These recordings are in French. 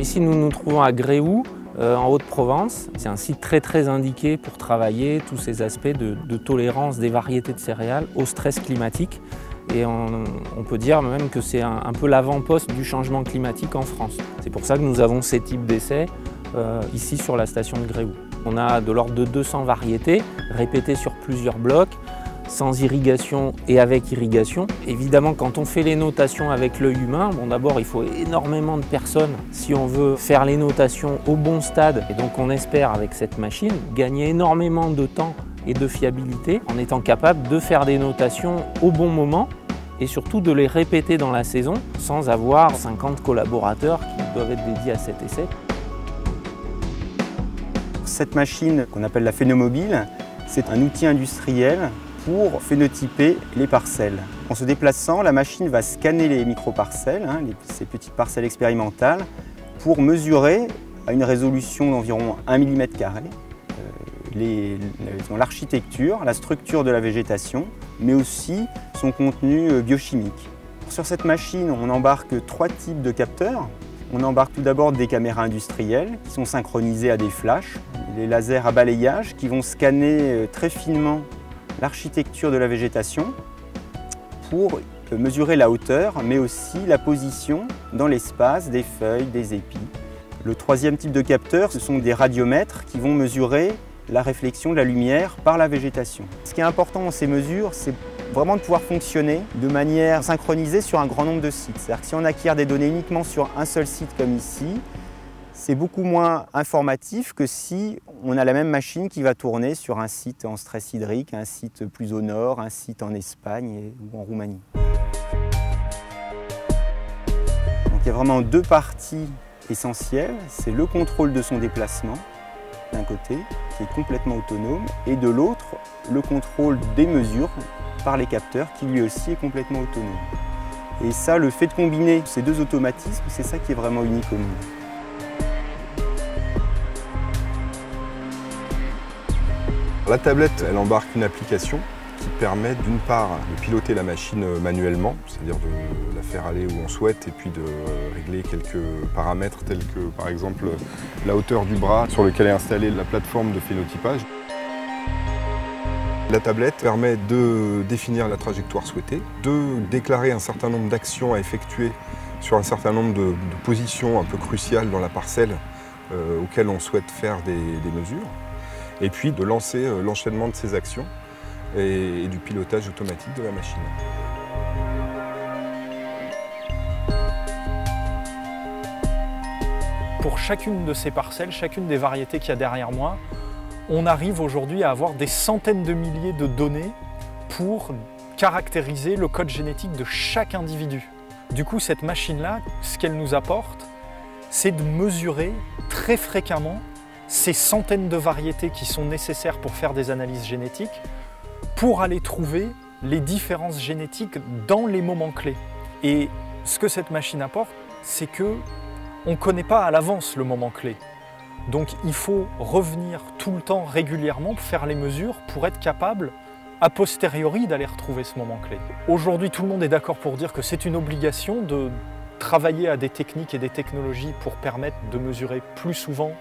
ici, nous nous trouvons à Gréoux, en Haute-Provence. C'est un site très indiqué pour travailler tous ces aspects de tolérance des variétés de céréales au stress climatique. Et on peut dire même que c'est un peu l'avant-poste du changement climatique en France. C'est pour ça que nous avons ces types d'essais ici sur la station de Gréoux. On a de l'ordre de 200 variétés répétées sur plusieurs blocs, sans irrigation et avec irrigation. Évidemment, quand on fait les notations avec l'œil humain, d'abord il faut énormément de personnes si on veut faire les notations au bon stade. Et donc on espère avec cette machine gagner énormément de temps et de fiabilité en étant capable de faire des notations au bon moment et surtout de les répéter dans la saison sans avoir 50 collaborateurs qui doivent être dédiés à cet essai. Cette machine qu'on appelle la phénomobile, c'est un outil industriel pour phénotyper les parcelles. En se déplaçant, la machine va scanner les micro-parcelles, ces petites parcelles expérimentales, pour mesurer à une résolution d'environ 1 mm², l'architecture, la structure de la végétation, mais aussi son contenu biochimique. Sur cette machine, on embarque 3 types de capteurs. On embarque tout d'abord des caméras industrielles qui sont synchronisées à des flashs, les lasers à balayage qui vont scanner très finement l'architecture de la végétation pour mesurer la hauteur, mais aussi la position dans l'espace des feuilles, des épis. Le troisième type de capteur, ce sont des radiomètres qui vont mesurer la réflexion de la lumière par la végétation. Ce qui est important dans ces mesures, c'est vraiment de pouvoir fonctionner de manière synchronisée sur un grand nombre de sites. C'est-à-dire que si on acquiert des données uniquement sur un seul site comme ici, c'est beaucoup moins informatif que si on a la même machine qui va tourner sur un site en stress hydrique, un site plus au nord, un site en Espagne ou en Roumanie. Donc il y a vraiment 2 parties essentielles. C'est le contrôle de son déplacement, d'un côté, qui est complètement autonome, et de l'autre, le contrôle des mesures par les capteurs, qui lui aussi est complètement autonome. Et ça, le fait de combiner ces 2 automatismes, c'est ça qui est vraiment unique au monde. La tablette, elle embarque une application qui permet d'une part de piloter la machine manuellement, c'est-à-dire de la faire aller où on souhaite et puis de régler quelques paramètres tels que par exemple la hauteur du bras sur lequel est installée la plateforme de phénotypage. La tablette permet de définir la trajectoire souhaitée, de déclarer un certain nombre d'actions à effectuer sur un certain nombre de positions un peu cruciales dans la parcelle auxquelles on souhaite faire des mesures, et puis de lancer l'enchaînement de ces actions et du pilotage automatique de la machine. Pour chacune de ces parcelles, chacune des variétés qu'il y a derrière moi, on arrive aujourd'hui à avoir des centaines de milliers de données pour caractériser le code génétique de chaque individu. Du coup, cette machine-là, ce qu'elle nous apporte, c'est de mesurer très fréquemment ces centaines de variétés qui sont nécessaires pour faire des analyses génétiques, pour aller trouver les différences génétiques dans les moments clés. Et ce que cette machine apporte, c'est qu'on ne connaît pas à l'avance le moment clé. Donc il faut revenir tout le temps régulièrement pour faire les mesures, pour être capable, a posteriori, d'aller retrouver ce moment clé. Aujourd'hui, tout le monde est d'accord pour dire que c'est une obligation de travailler à des techniques et des technologies pour permettre de mesurer plus souvent,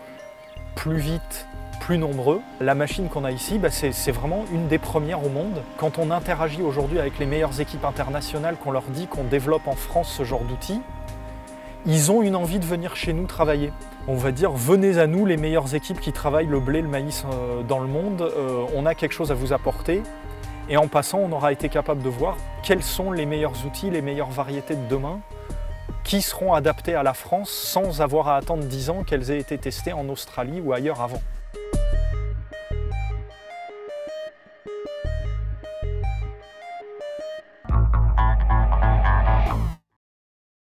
plus vite, plus nombreux. La machine qu'on a ici, c'est vraiment une des premières au monde. Quand on interagit aujourd'hui avec les meilleures équipes internationales, qu'on leur dit qu'on développe en France ce genre d'outils, ils ont une envie de venir chez nous travailler. On va dire, venez à nous, les meilleures équipes qui travaillent le blé, le maïs dans le monde, on a quelque chose à vous apporter. Et en passant, on aura été capable de voir quels sont les meilleurs outils, les meilleures variétés de demain qui seront adaptées à la France sans avoir à attendre 10 ans qu'elles aient été testées en Australie ou ailleurs avant.